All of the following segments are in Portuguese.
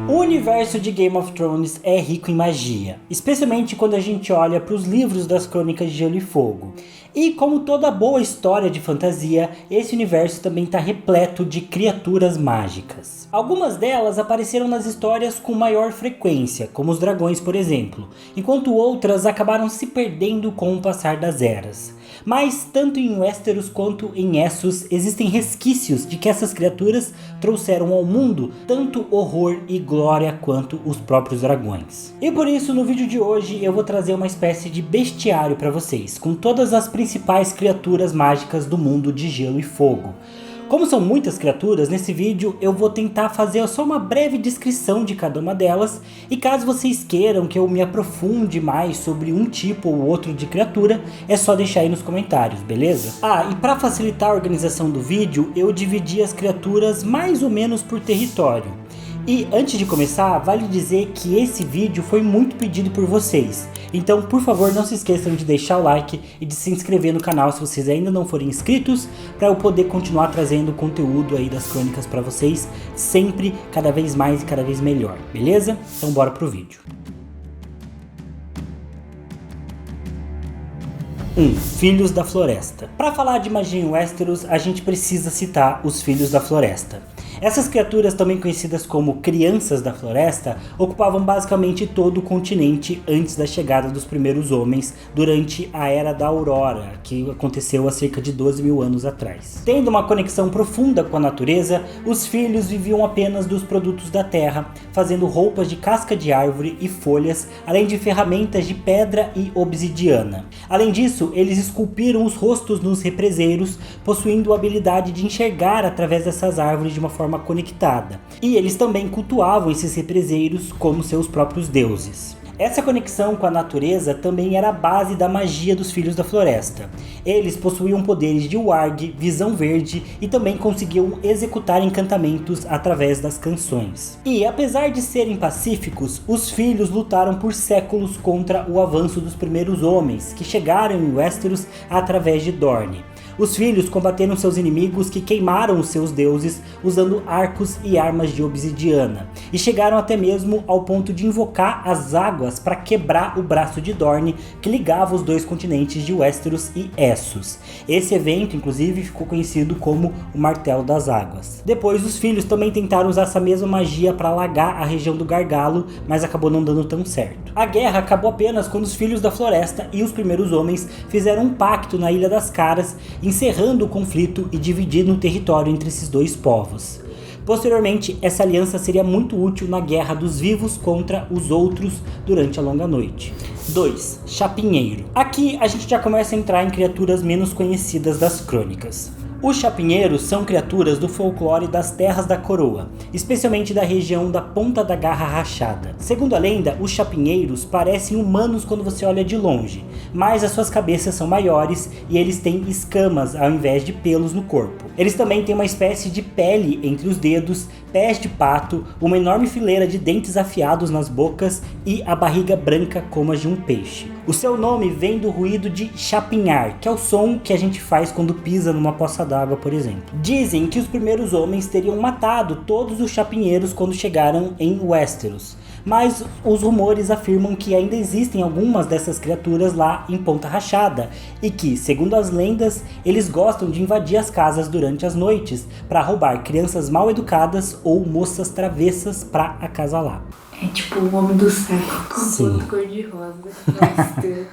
O universo de Game of Thrones é rico em magia, especialmente quando a gente olha para os livros das Crônicas de Gelo e Fogo. E como toda boa história de fantasia, esse universo também está repleto de criaturas mágicas. Algumas delas apareceram nas histórias com maior frequência, como os dragões por exemplo, enquanto outras acabaram se perdendo com o passar das eras. Mas tanto em Westeros quanto em Essos existem resquícios de que essas criaturas trouxeram ao mundo tanto horror e glória quanto os próprios dragões. E por isso no vídeo de hoje eu vou trazer uma espécie de bestiário para vocês, com todas as principais criaturas mágicas do mundo de Gelo e Fogo. Como são muitas criaturas, nesse vídeo eu vou tentar fazer só uma breve descrição de cada uma delas, e caso vocês queiram que eu me aprofunde mais sobre um tipo ou outro de criatura, é só deixar aí nos comentários, beleza? Ah, e para facilitar a organização do vídeo, eu dividi as criaturas mais ou menos por território. E antes de começar, vale dizer que esse vídeo foi muito pedido por vocês. Então, por favor, não se esqueçam de deixar o like e de se inscrever no canal se vocês ainda não forem inscritos, para eu poder continuar trazendo conteúdo aí das crônicas para vocês, sempre cada vez mais e cada vez melhor, beleza? Então bora pro vídeo. 1. Filhos da Floresta. Para falar de magia em Westeros, a gente precisa citar os Filhos da Floresta. Essas criaturas, também conhecidas como Crianças da Floresta, ocupavam basicamente todo o continente antes da chegada dos primeiros homens durante a Era da Aurora, que aconteceu há cerca de 12 mil anos atrás. Tendo uma conexão profunda com a natureza, os filhos viviam apenas dos produtos da terra, fazendo roupas de casca de árvore e folhas, além de ferramentas de pedra e obsidiana. Além disso, eles esculpiram os rostos nos represeiros, possuindo a habilidade de enxergar através dessas árvores de uma forma conectada. E eles também cultuavam esses represeiros como seus próprios deuses. Essa conexão com a natureza também era a base da magia dos Filhos da Floresta. Eles possuíam poderes de warg, visão verde e também conseguiam executar encantamentos através das canções. E apesar de serem pacíficos, os filhos lutaram por séculos contra o avanço dos primeiros homens, que chegaram em Westeros através de Dorne. Os filhos combateram seus inimigos que queimaram os seus deuses usando arcos e armas de obsidiana, e chegaram até mesmo ao ponto de invocar as águas para quebrar o braço de Dorne que ligava os dois continentes de Westeros e Essos. Esse evento inclusive ficou conhecido como o Martelo das Águas. Depois os filhos também tentaram usar essa mesma magia para alagar a região do Gargalo, mas acabou não dando tão certo. A guerra acabou apenas quando os Filhos da Floresta e os primeiros homens fizeram um pacto na Ilha das Caras, encerrando o conflito e dividindo o território entre esses dois povos. Posteriormente, essa aliança seria muito útil na Guerra dos Vivos contra os Outros durante a Longa Noite. 2. Chapinheiro. Aqui a gente já começa a entrar em criaturas menos conhecidas das crônicas. Os chapinheiros são criaturas do folclore das Terras da Coroa, especialmente da região da Ponta da Garra Rachada. Segundo a lenda, os chapinheiros parecem humanos quando você olha de longe, mas as suas cabeças são maiores e eles têm escamas ao invés de pelos no corpo. Eles também têm uma espécie de pele entre os dedos, pés de pato, uma enorme fileira de dentes afiados nas bocas e a barriga branca como a de um peixe. O seu nome vem do ruído de chapinhar, que é o som que a gente faz quando pisa numa poça d'água, por exemplo. Dizem que os primeiros homens teriam matado todos os chapinheiros quando chegaram em Westeros, mas os rumores afirmam que ainda existem algumas dessas criaturas lá em Ponta Rachada e que, segundo as lendas, eles gostam de invadir as casas durante as noites para roubar crianças mal educadas ou moças travessas para acasalar. É tipo o homem do saco com Sim. todo cor-de-rosa. Nossa.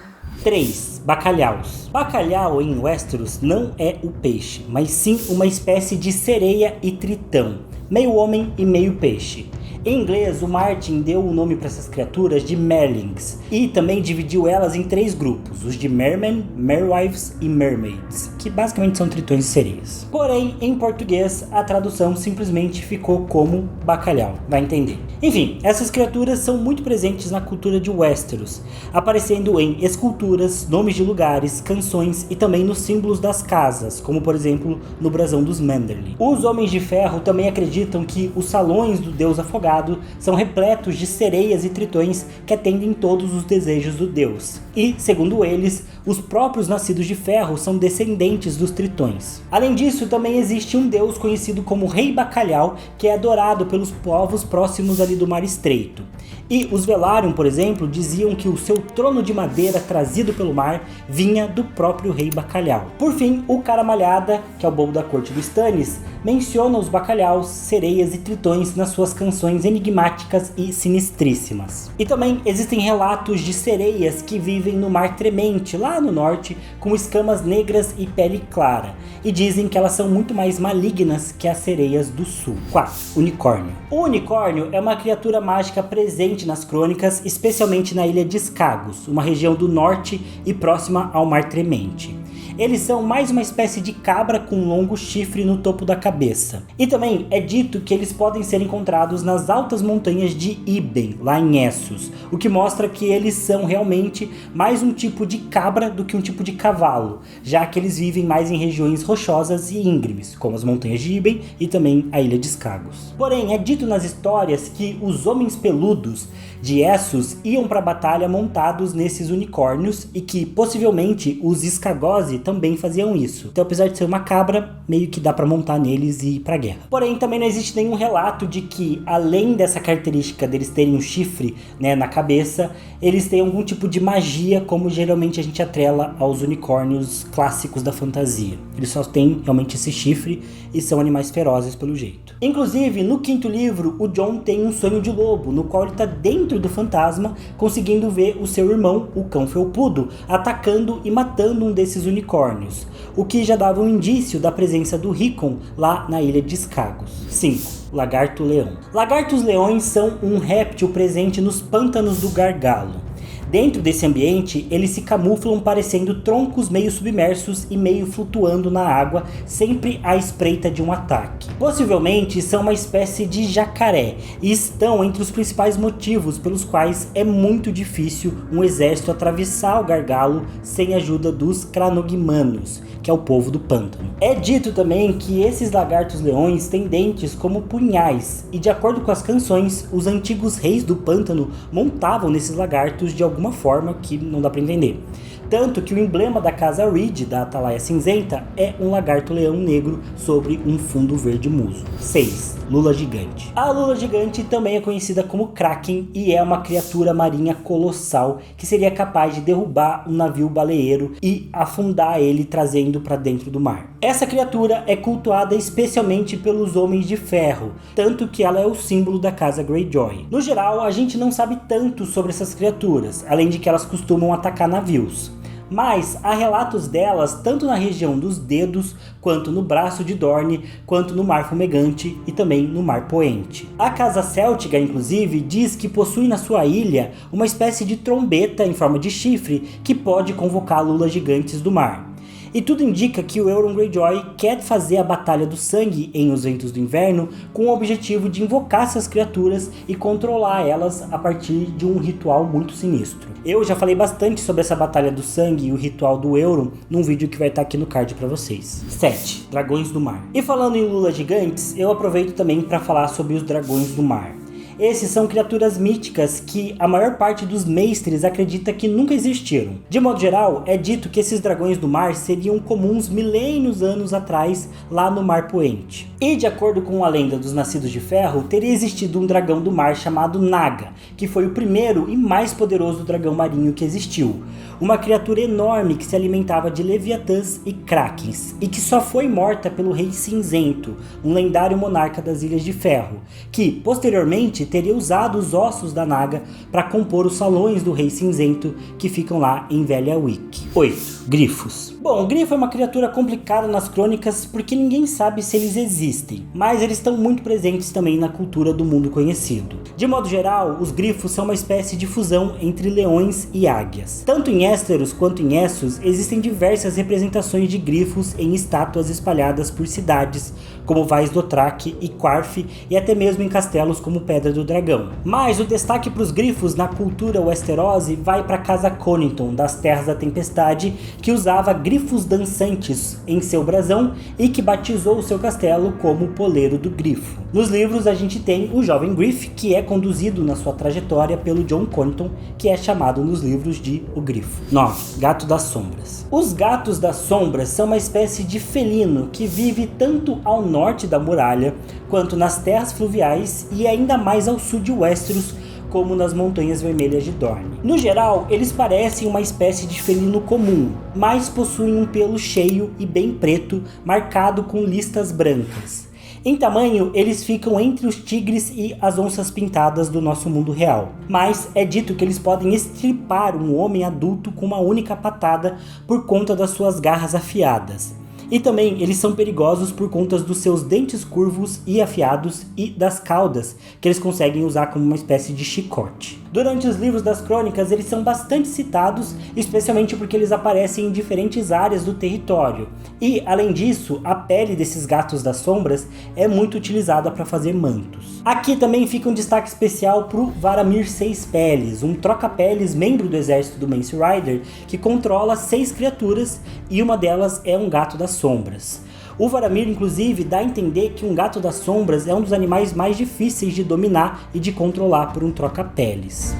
3. Bacalhaus. Bacalhau em Westeros não é o peixe, mas sim uma espécie de sereia e tritão, meio homem e meio peixe. Em inglês, o Martin deu o nome para essas criaturas de Merlings e também dividiu elas em 3 grupos, os de Mermen, Merwives e Mermaids, que basicamente são tritões e sereias. Porém, em português, a tradução simplesmente ficou como bacalhau, vai entender. Enfim, essas criaturas são muito presentes na cultura de Westeros, aparecendo em esculturas, nomes de lugares, canções e também nos símbolos das casas, como por exemplo no brasão dos Manderly. Os Homens de Ferro também acreditam que os salões do Deus Afogado sagrado são repletos de sereias e tritões que atendem todos os desejos do deus. E, segundo eles, os próprios nascidos de ferro são descendentes dos tritões. Além disso, também existe um deus conhecido como Rei Bacalhau, que é adorado pelos povos próximos ali do Mar Estreito. E os Velaryon, por exemplo, diziam que o seu trono de madeira trazido pelo mar vinha do próprio Rei Bacalhau. Por fim, o Caramalhada, que é o bobo da corte do Stannis, menciona os bacalhaus, sereias e tritões nas suas canções enigmáticas e sinistríssimas. E também existem relatos de sereias que vivem no Mar Tremente, lá no norte, com escamas negras e pele clara, e dizem que elas são muito mais malignas que as sereias do sul. 4. Unicórnio. O unicórnio é uma criatura mágica presente nas crônicas, especialmente na ilha de Skagos, uma região do norte e próxima ao Mar Tremente. Eles são mais uma espécie de cabra com um longo chifre no topo da cabeça. E também é dito que eles podem ser encontrados nas altas montanhas de Iben, lá em Essos, o que mostra que eles são realmente mais um tipo de cabra do que um tipo de cavalo, já que eles vivem mais em regiões rochosas e íngremes, como as montanhas de Iben e também a ilha de Skagos. Porém, é dito nas histórias que os homens peludos de Essos iam para a batalha montados nesses unicórnios e que possivelmente os Skagosi também faziam isso. Então, apesar de ser uma cabra, meio que dá para montar neles e ir pra guerra. Porém, também não existe nenhum relato de que, além dessa característica deles terem um chifre, né, na cabeça, eles têm algum tipo de magia, como geralmente a gente atrela aos unicórnios clássicos da fantasia. Eles só têm realmente esse chifre e são animais ferozes pelo jeito. Inclusive, no 5º livro, o Jon tem um sonho de lobo, no qual ele está dentro do fantasma, conseguindo ver o seu irmão, o Cão Felpudo, atacando e matando um desses unicórnios, o que já dava um indício da presença do Rickon lá na ilha de Skagos. 5. Lagarto-leão. Lagartos-leões são um réptil presente nos pântanos do Gargalo. Dentro desse ambiente, eles se camuflam parecendo troncos meio submersos e meio flutuando na água, sempre à espreita de um ataque. Possivelmente são uma espécie de jacaré e estão entre os principais motivos pelos quais é muito difícil um exército atravessar o Gargalo sem a ajuda dos Cranogmanos, que é o povo do pântano. É dito também que esses lagartos-leões têm dentes como punhais, e de acordo com as canções, os antigos reis do pântano montavam nesses lagartos de alguma forma que não dá para entender. Tanto que o emblema da casa Reed, da Atalaia Cinzenta, é um lagarto-leão negro sobre um fundo verde muso. 6. Lula gigante. A lula gigante também é conhecida como Kraken e é uma criatura marinha colossal que seria capaz de derrubar um navio baleeiro e afundar ele, trazendo para dentro do mar. Essa criatura é cultuada especialmente pelos Homens de Ferro, tanto que ela é o símbolo da casa Greyjoy. No geral, a gente não sabe tanto sobre essas criaturas, além de que elas costumam atacar navios. Mas há relatos delas tanto na região dos Dedos, quanto no braço de Dorne, quanto no Mar Fumegante e também no Mar Poente. A Casa Céltica, inclusive, diz que possui na sua ilha uma espécie de trombeta em forma de chifre que pode convocar lulas gigantes do mar. E tudo indica que o Euron Greyjoy quer fazer a Batalha do Sangue em Os Ventos do Inverno com o objetivo de invocar essas criaturas e controlar elas a partir de um ritual muito sinistro. Eu já falei bastante sobre essa Batalha do Sangue e o ritual do Euron num vídeo que vai estar aqui no card para vocês. 7. Dragões do Mar. E falando em lulas gigantes, eu aproveito também para falar sobre os Dragões do Mar. Esses são criaturas míticas que a maior parte dos mestres acredita que nunca existiram. De modo geral, é dito que esses dragões do mar seriam comuns milênios anos atrás lá no Mar Poente. E de acordo com a lenda dos Nascidos de Ferro, teria existido um dragão do mar chamado Naga, que foi o primeiro e mais poderoso dragão marinho que existiu. Uma criatura enorme que se alimentava de leviatãs e krakens, e que só foi morta pelo Rei Cinzento, um lendário monarca das Ilhas de Ferro, que posteriormente teria usado os ossos da Naga para compor os salões do Rei Cinzento que ficam lá em Velha Wick. 8. Grifos. Bom, o grifo é uma criatura complicada nas crônicas porque ninguém sabe se eles existem, mas eles estão muito presentes também na cultura do mundo conhecido. De modo geral, os grifos são uma espécie de fusão entre leões e águias. Tanto em Westeros quanto em Essos existem diversas representações de grifos em estátuas espalhadas por cidades, como Vais Dothrak e Quarth, e até mesmo em castelos como Pedra do Dragão. Mas o destaque para os grifos na cultura Westerosi vai para a Casa Connington, das Terras da Tempestade, que usava grifos dançantes em seu brasão e que batizou o seu castelo como Poleiro do Grifo. Nos livros a gente tem o jovem Griff, que é conduzido na sua trajetória pelo Jon Connington, que é chamado nos livros de o Grifo. 9. Gato das Sombras. Os Gatos das Sombras são uma espécie de felino que vive tanto ao norte da muralha, quanto nas terras fluviais e ainda mais ao sul de Westeros, como nas Montanhas Vermelhas de Dorne. No geral, eles parecem uma espécie de felino comum, mas possuem um pelo cheio e bem preto, marcado com listas brancas. Em tamanho, eles ficam entre os tigres e as onças pintadas do nosso mundo real, mas é dito que eles podem estripar um homem adulto com uma única patada por conta das suas garras afiadas. E também eles são perigosos por conta dos seus dentes curvos e afiados e das caudas, que eles conseguem usar como uma espécie de chicote. Durante os livros das crônicas, eles são bastante citados, especialmente porque eles aparecem em diferentes áreas do território. E, além disso, a pele desses gatos das sombras é muito utilizada para fazer mantos. Aqui também fica um destaque especial para o Varamir Seis Peles, um troca-peles membro do exército do Mance Rayder, que controla 6 criaturas e uma delas é um gato das sombras. O Varamir, inclusive, dá a entender que um gato das sombras é um dos animais mais difíceis de dominar e de controlar por um troca-peles.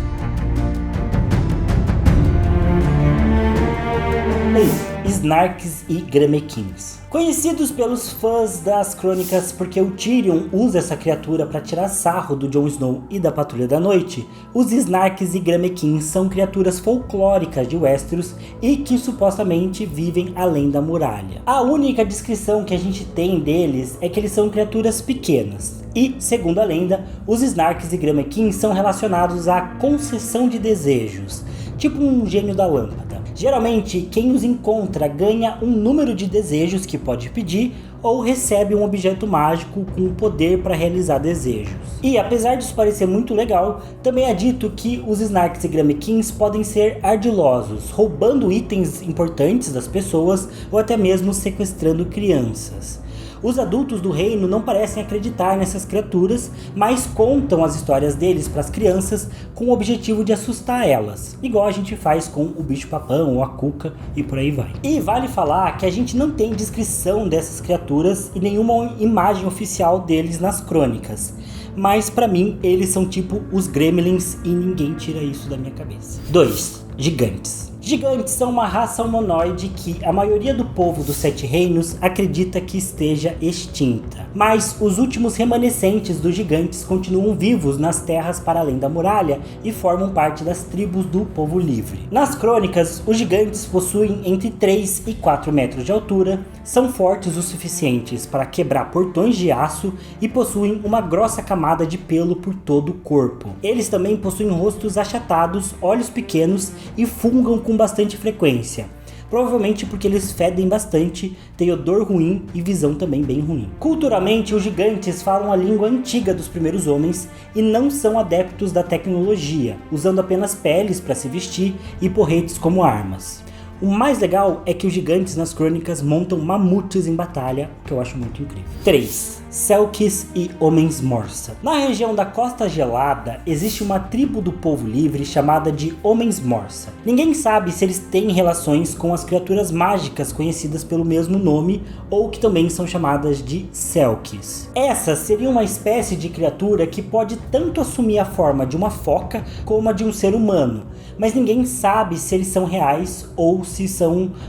Snarks e Gramequins. Conhecidos pelos fãs das crônicas porque o Tyrion usa essa criatura para tirar sarro do Jon Snow e da Patrulha da Noite, os Snarks e Gramequins são criaturas folclóricas de Westeros e que supostamente vivem além da muralha. A única descrição que a gente tem deles é que eles são criaturas pequenas. E, segundo a lenda, os Snarks e Gramequins são relacionados à concessão de desejos, tipo um gênio da lâmpada. Geralmente, quem os encontra ganha um número de desejos que pode pedir ou recebe um objeto mágico com o poder para realizar desejos. E apesar disso parecer muito legal, também é dito que os Snarks e Gramequins podem ser ardilosos, roubando itens importantes das pessoas ou até mesmo sequestrando crianças. Os adultos do reino não parecem acreditar nessas criaturas, mas contam as histórias deles para as crianças com o objetivo de assustar elas, igual a gente faz com o bicho-papão ou a cuca e por aí vai. E vale falar que a gente não tem descrição dessas criaturas e nenhuma imagem oficial deles nas crônicas, mas para mim eles são tipo os gremlins e ninguém tira isso da minha cabeça. 2. Gigantes. Gigantes são uma raça humanoide que a maioria do povo dos Sete Reinos acredita que esteja extinta. Mas os últimos remanescentes dos gigantes continuam vivos nas terras para além da muralha e formam parte das tribos do povo livre. Nas crônicas, os gigantes possuem entre 3 e 4 metros de altura, são fortes o suficientes para quebrar portões de aço e possuem uma grossa camada de pelo por todo o corpo. Eles também possuem rostos achatados, olhos pequenos e fungam com bastante frequência, provavelmente porque eles fedem bastante, têm odor ruim e visão também bem ruim. Culturalmente, os gigantes falam a língua antiga dos primeiros homens e não são adeptos da tecnologia, usando apenas peles para se vestir e porretes como armas. O mais legal é que os gigantes nas crônicas montam mamutes em batalha, o que eu acho muito incrível. 3. Selkies e Homens Morsa. Na região da Costa Gelada, existe uma tribo do povo livre chamada de Homens Morsa. Ninguém sabe se eles têm relações com as criaturas mágicas conhecidas pelo mesmo nome, ou que também são chamadas de Selkies. Essa seria uma espécie de criatura que pode tanto assumir a forma de uma foca como a de um ser humano, mas ninguém sabe se eles são reais ou se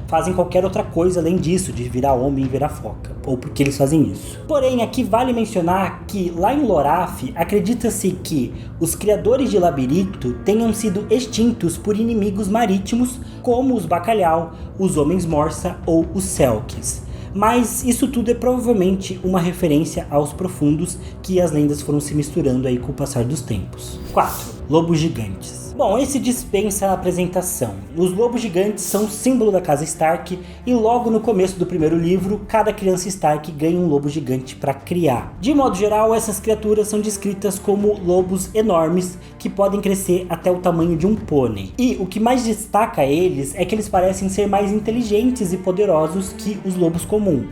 fazem qualquer outra coisa além disso, de virar homem e virar foca, ou porque eles fazem isso. Porém, aqui vale mencionar que lá em Lorath, acredita-se que os criadores de Labirinto tenham sido extintos por inimigos marítimos, como os Bacalhau, os Homens Morsa ou os Selkies. Mas isso tudo é provavelmente uma referência aos profundos, que as lendas foram se misturando aí com o passar dos tempos. 4. Lobos gigantes. Bom, esse dispensa a apresentação. Os lobos gigantes são símbolo da casa Stark e logo no começo do primeiro livro, cada criança Stark ganha um lobo gigante para criar. De modo geral, essas criaturas são descritas como lobos enormes que podem crescer até o tamanho de um pônei. E o que mais destaca eles é que eles parecem ser mais inteligentes e poderosos que os lobos comuns.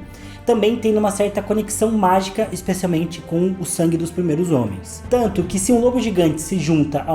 também tendo uma certa conexão mágica, especialmente com o sangue dos primeiros homens. Tanto que se um lobo gigante se junta a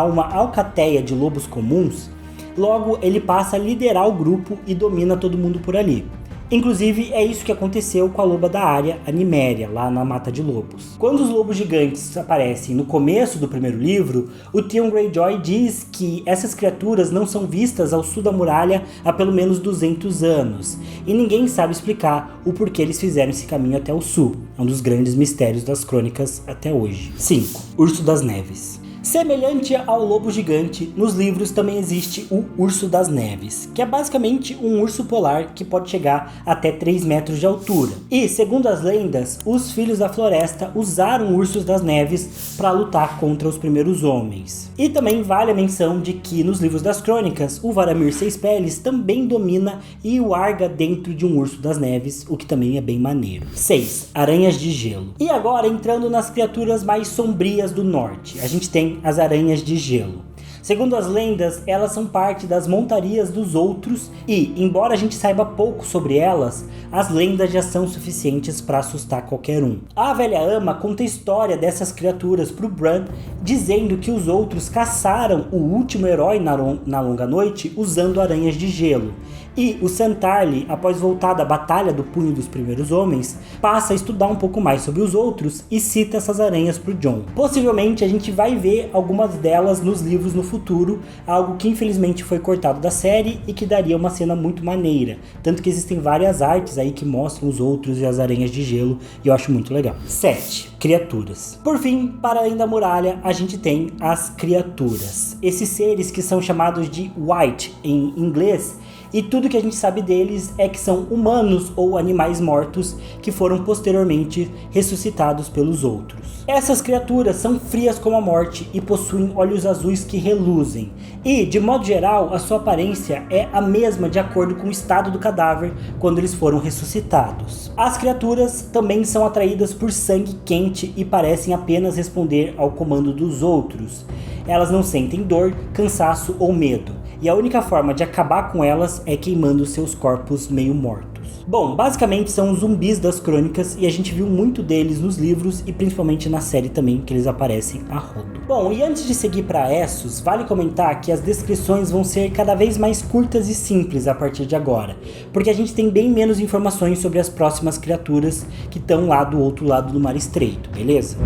uma alcateia de lobos comuns, logo ele passa a liderar o grupo e domina todo mundo por ali. Inclusive, é isso que aconteceu com a loba da área, a Niméria, lá na Mata de Lobos. Quando os lobos gigantes aparecem no começo do primeiro livro, o Theon Greyjoy diz que essas criaturas não são vistas ao sul da muralha há pelo menos 200 anos, e ninguém sabe explicar o porquê eles fizeram esse caminho até o sul. É um dos grandes mistérios das crônicas até hoje. 5. Urso das Neves. Semelhante ao lobo gigante, nos livros também existe o urso das neves, que é basicamente um urso polar que pode chegar até 3 metros de altura. E, segundo as lendas, os filhos da floresta usaram ursos das neves para lutar contra os primeiros homens. E também vale a menção de que nos livros das crônicas, o Varamir Seis Peles também domina e o arga dentro de um urso das neves, o que também é bem maneiro. 6. Aranhas de gelo. E agora, entrando nas criaturas mais sombrias do norte, a gente tem as aranhas de gelo. Segundo as lendas, elas são parte das montarias dos outros e, embora a gente saiba pouco sobre elas, as lendas já são suficientes para assustar qualquer um. A velha ama conta a história dessas criaturas para o Bran, dizendo que os outros caçaram o último herói na longa noite usando aranhas de gelo. E o Santarli, após voltar da Batalha do Punho dos Primeiros Homens, passa a estudar um pouco mais sobre os outros e cita essas aranhas para o Jon. Possivelmente a gente vai ver algumas delas nos livros no futuro, algo que infelizmente foi cortado da série e que daria uma cena muito maneira. Tanto que existem várias artes aí que mostram os outros e as aranhas de gelo, e eu acho muito legal. 7. Criaturas. Por fim, para além da muralha, a gente tem as criaturas. Esses seres que são chamados de Wight em inglês, e tudo que a gente sabe deles é que são humanos ou animais mortos que foram posteriormente ressuscitados pelos outros. Essas criaturas são frias como a morte e possuem olhos azuis que reluzem. E, de modo geral, a sua aparência é a mesma de acordo com o estado do cadáver quando eles foram ressuscitados. As criaturas também são atraídas por sangue quente e parecem apenas responder ao comando dos outros. Elas não sentem dor, cansaço ou medo. E a única forma de acabar com elas é queimando seus corpos meio mortos. Bom, basicamente são os zumbis das crônicas e a gente viu muito deles nos livros e principalmente na série também, que eles aparecem a rodo. Bom, e antes de seguir para Essos, vale comentar que as descrições vão ser cada vez mais curtas e simples a partir de agora, porque a gente tem bem menos informações sobre as próximas criaturas que estão lá do outro lado do Mar Estreito, beleza?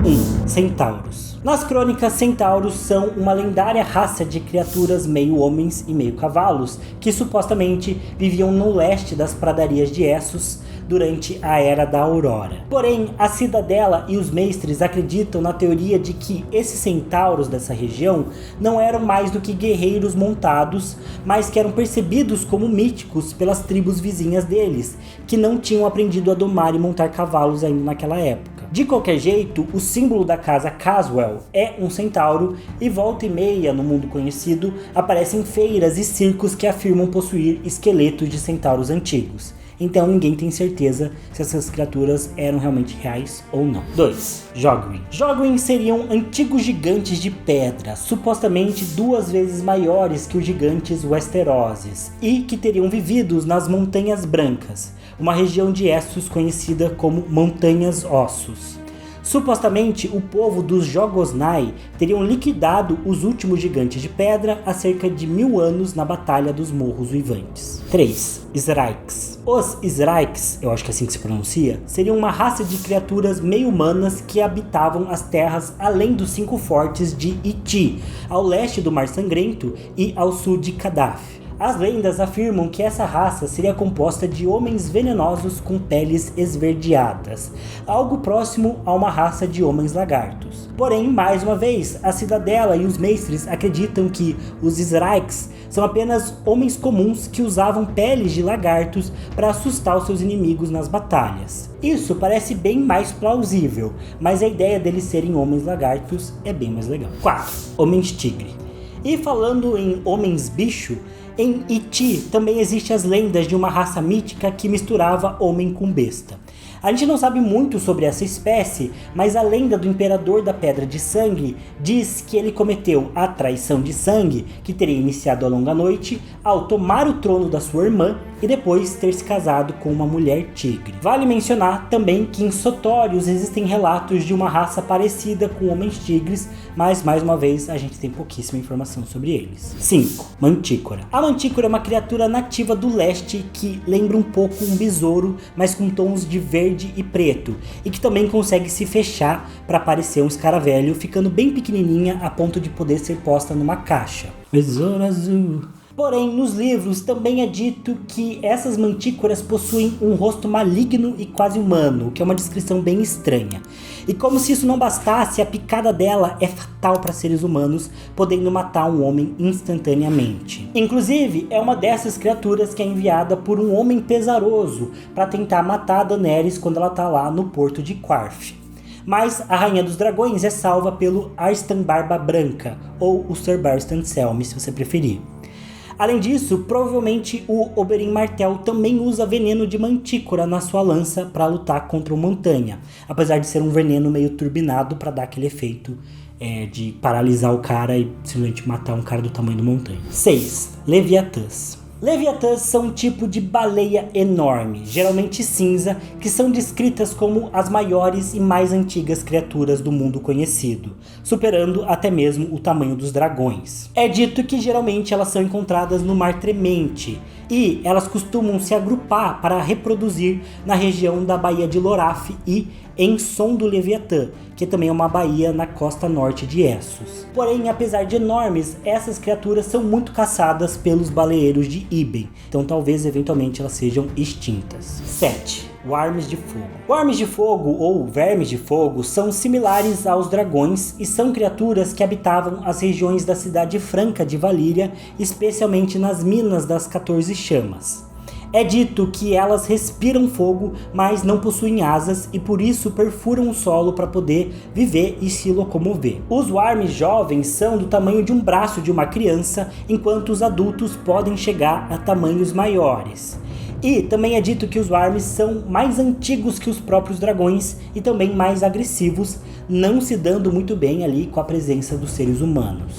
1. Centauros. Nas crônicas, centauros são uma lendária raça de criaturas meio homens e meio cavalos que supostamente viviam no leste das pradarias de Essos durante a Era da Aurora. Porém, a Cidadela e os mestres acreditam na teoria de que esses centauros dessa região não eram mais do que guerreiros montados, mas que eram percebidos como míticos pelas tribos vizinhas deles, que não tinham aprendido a domar e montar cavalos ainda naquela época. De qualquer jeito, o símbolo da casa Caswell é um centauro e volta e meia no mundo conhecido aparecem feiras e circos que afirmam possuir esqueletos de centauros antigos. Então ninguém tem certeza se essas criaturas eram realmente reais ou não. 2. Jogwin. Jogwin seriam antigos gigantes de pedra, supostamente 2 vezes maiores que os gigantes Westeroses, e que teriam vivido nas Montanhas Brancas, uma região de Essos conhecida como Montanhas Ossos. Supostamente, o povo dos Jogosnai teriam liquidado os últimos gigantes de pedra há cerca de 1000 anos na Batalha dos Morros Uivantes. 3. Sraiks. Os Sraiks, eu acho que é assim que se pronuncia, seriam uma raça de criaturas meio humanas que habitavam as terras além dos 5 fortes de Iti, ao leste do Mar Sangrento e ao sul de Kadaf. As lendas afirmam que essa raça seria composta de homens venenosos com peles esverdeadas, algo próximo a uma raça de homens lagartos. Porém, mais uma vez, a Cidadela e os mestres acreditam que os Sraiks são apenas homens comuns que usavam peles de lagartos para assustar os seus inimigos nas batalhas. Isso parece bem mais plausível, mas a ideia deles serem homens lagartos é bem mais legal. 4. Homens tigre. E falando em homens bicho, em Iti também existem as lendas de uma raça mítica que misturava homem com besta. A gente não sabe muito sobre essa espécie, mas a lenda do Imperador da Pedra de Sangue diz que ele cometeu a traição de sangue, que teria iniciado a longa noite, ao tomar o trono da sua irmã e depois ter se casado com uma mulher tigre. Vale mencionar também que em Sotórios existem relatos de uma raça parecida com homens tigres, mas mais uma vez a gente tem pouquíssima informação sobre eles. 5. Mantícora. A mantícora é uma criatura nativa do leste que lembra um pouco um besouro, mas com tons de verde e preto, e que também consegue se fechar para parecer um escaravelho, ficando bem pequenininha a ponto de poder ser posta numa caixa. Besouro azul. Porém, nos livros também é dito que essas mantícoras possuem um rosto maligno e quase humano, o que é uma descrição bem estranha. E como se isso não bastasse, a picada dela é fatal para seres humanos, podendo matar um homem instantaneamente. Inclusive, é uma dessas criaturas que é enviada por um homem pesaroso para tentar matar a Daenerys quando ela tá lá no porto de Qarth. Mas a Rainha dos Dragões é salva pelo Arstan Barba Branca, ou o Sir Barristan Selmy, se você preferir. Além disso, provavelmente o Oberyn Martell também usa veneno de mantícora na sua lança para lutar contra o Montanha, apesar de ser um veneno meio turbinado para dar aquele efeito de paralisar o cara e simplesmente matar um cara do tamanho do Montanha. 6. Leviatãs. Leviatãs são um tipo de baleia enorme, geralmente cinza, que são descritas como as maiores e mais antigas criaturas do mundo conhecido, superando até mesmo o tamanho dos dragões. É dito que geralmente elas são encontradas no Mar Tremente, e elas costumam se agrupar para reproduzir na região da Baía de Loraf e em Som do Leviatã, que também é uma baía na costa norte de Essos. Porém, apesar de enormes, essas criaturas são muito caçadas pelos baleeiros de Iben, então talvez eventualmente elas sejam extintas. 7. Warmes de Fogo. Warmes de Fogo, ou Vermes de Fogo, são similares aos dragões e são criaturas que habitavam as regiões da Cidade Franca de Valíria, especialmente nas Minas das 14 Chamas. É dito que elas respiram fogo, mas não possuem asas e por isso perfuram o solo para poder viver e se locomover. Os Warmes jovens são do tamanho de um braço de uma criança, enquanto os adultos podem chegar a tamanhos maiores. E também é dito que os Warmes são mais antigos que os próprios dragões e também mais agressivos, não se dando muito bem ali com a presença dos seres humanos.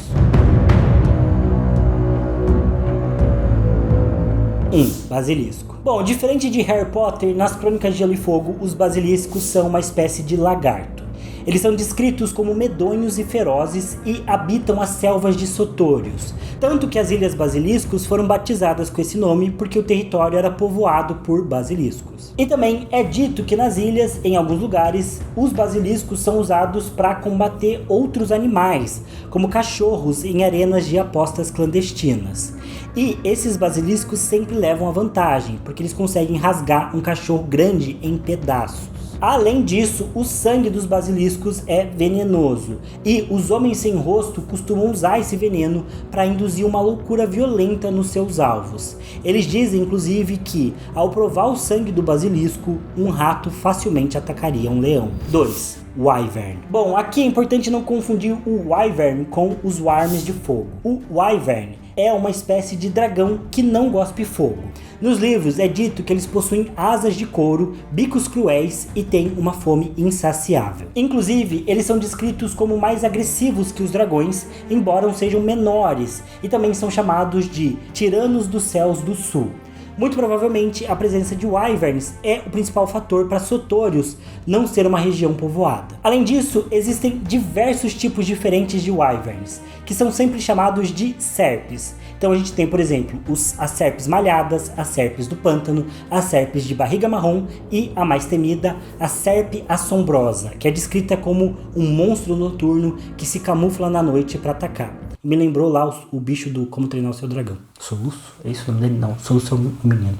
1. Basilisco. Bom, diferente de Harry Potter, nas Crônicas de Gelo e Fogo, os basiliscos são uma espécie de lagarto. Eles são descritos como medonhos e ferozes e habitam as selvas de Sotórios. Tanto que as Ilhas Basiliscos foram batizadas com esse nome porque o território era povoado por basiliscos. E também é dito que nas ilhas, em alguns lugares, os basiliscos são usados para combater outros animais, como cachorros em arenas de apostas clandestinas. E esses basiliscos sempre levam a vantagem, porque eles conseguem rasgar um cachorro grande em pedaços. Além disso, o sangue dos basiliscos é venenoso, e os homens sem rosto costumam usar esse veneno para induzir uma loucura violenta nos seus alvos. Eles dizem, inclusive, que, ao provar o sangue do basilisco, um rato facilmente atacaria um leão. 2. Wyvern. Bom, aqui é importante não confundir o Wyvern com os Warmes de Fogo. O Wyvern é uma espécie de dragão que não gospe fogo. Nos livros é dito que eles possuem asas de couro, bicos cruéis e têm uma fome insaciável. Inclusive, eles são descritos como mais agressivos que os dragões, embora sejam menores, e também são chamados de tiranos dos céus do sul. Muito provavelmente a presença de wyverns é o principal fator para Sotórios não ser uma região povoada. Além disso, existem diversos tipos diferentes de wyverns, que são sempre chamados de serpes. Então a gente tem, por exemplo, as serpes malhadas, as serpes do pântano, as serpes de barriga marrom e a mais temida, a serpe assombrosa, que é descrita como um monstro noturno que se camufla na noite para atacar. Me lembrou lá o bicho do Como Treinar o Seu Dragão. Soluço? É isso o nome dele? Não, Soluço é um menino.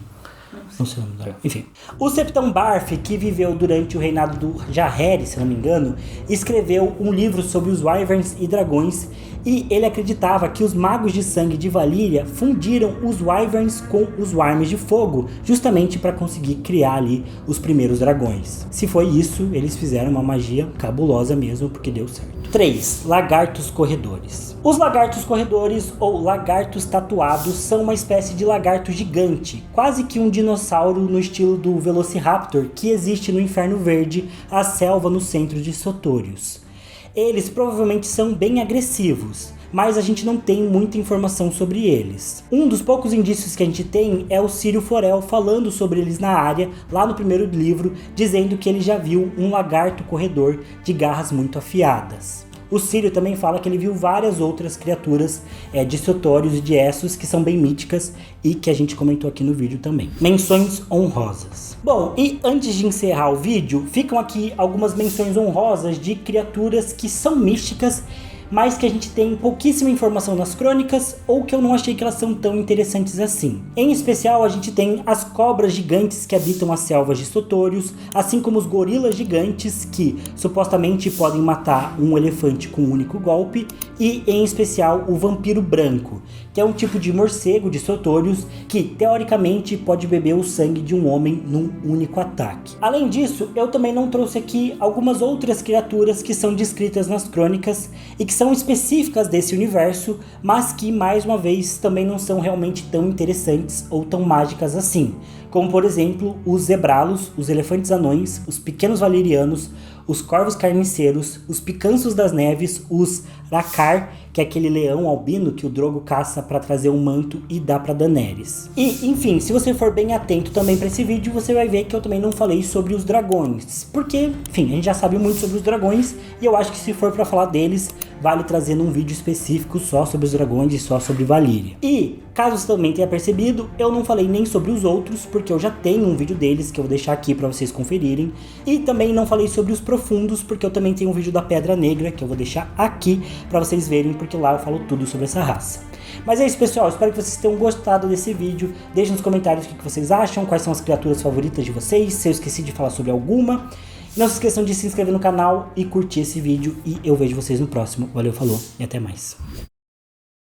Não sei o nome do dragão. Enfim. O Septão Barf, que viveu durante o reinado do Jaehaerys, se não me engano, escreveu um livro sobre os wyverns e dragões, e ele acreditava que os magos de sangue de Valíria fundiram os wyverns com os Warmes de Fogo, justamente para conseguir criar ali os primeiros dragões. Se foi isso, eles fizeram uma magia cabulosa mesmo, porque deu certo. 3. Lagartos corredores. Os lagartos corredores, ou lagartos tatuados, são uma espécie de lagarto gigante, quase que um dinossauro dinossauro no estilo do Velociraptor que existe no Inferno Verde, a selva no centro de Sotorius. Eles provavelmente são bem agressivos, mas a gente não tem muita informação sobre eles. Um dos poucos indícios que a gente tem é o Círio Forel falando sobre eles na área, lá no primeiro livro, dizendo que ele já viu um lagarto corredor de garras muito afiadas. O Círio também fala que ele viu várias outras criaturas de Sotorius e de Essos que são bem míticas e que a gente comentou aqui no vídeo também. Menções honrosas. Bom, e antes de encerrar o vídeo, ficam aqui algumas menções honrosas de criaturas que são místicas, mas que a gente tem pouquíssima informação nas crônicas ou que eu não achei que elas são tão interessantes assim. Em especial, a gente tem as cobras gigantes que habitam as selvas de Sotorius, assim como os gorilas gigantes que supostamente podem matar um elefante com um único golpe, e em especial o vampiro branco, que é um tipo de morcego de Sotorius que teoricamente pode beber o sangue de um homem num único ataque. Além disso, eu também não trouxe aqui algumas outras criaturas que são descritas nas crônicas e que são específicas desse universo, mas que mais uma vez também não são realmente tão interessantes ou tão mágicas assim, como por exemplo os zebralos, os elefantes anões, os pequenos valerianos, os corvos carniceiros, os picanços das neves, os Rakkar, que é aquele leão albino que o Drogo caça para trazer um manto e dá para Daenerys. E, enfim, se você for bem atento também para esse vídeo, você vai ver que eu também não falei sobre os dragões, porque, enfim, a gente já sabe muito sobre os dragões e eu acho que se for para falar deles, vale trazer um vídeo específico só sobre os dragões e só sobre Valyria. E, caso você também tenha percebido, eu não falei nem sobre os outros, porque eu já tenho um vídeo deles que eu vou deixar aqui para vocês conferirem. E também não falei sobre os profundos, porque eu também tenho um vídeo da Pedra Negra que eu vou deixar aqui para vocês verem, porque lá eu falo tudo sobre essa raça. Mas é isso, pessoal, espero que vocês tenham gostado desse vídeo. Deixem nos comentários o que vocês acham, quais são as criaturas favoritas de vocês, se eu esqueci de falar sobre alguma. Não se esqueçam de se inscrever no canal e curtir esse vídeo, e eu vejo vocês no próximo. Valeu, falou e até mais.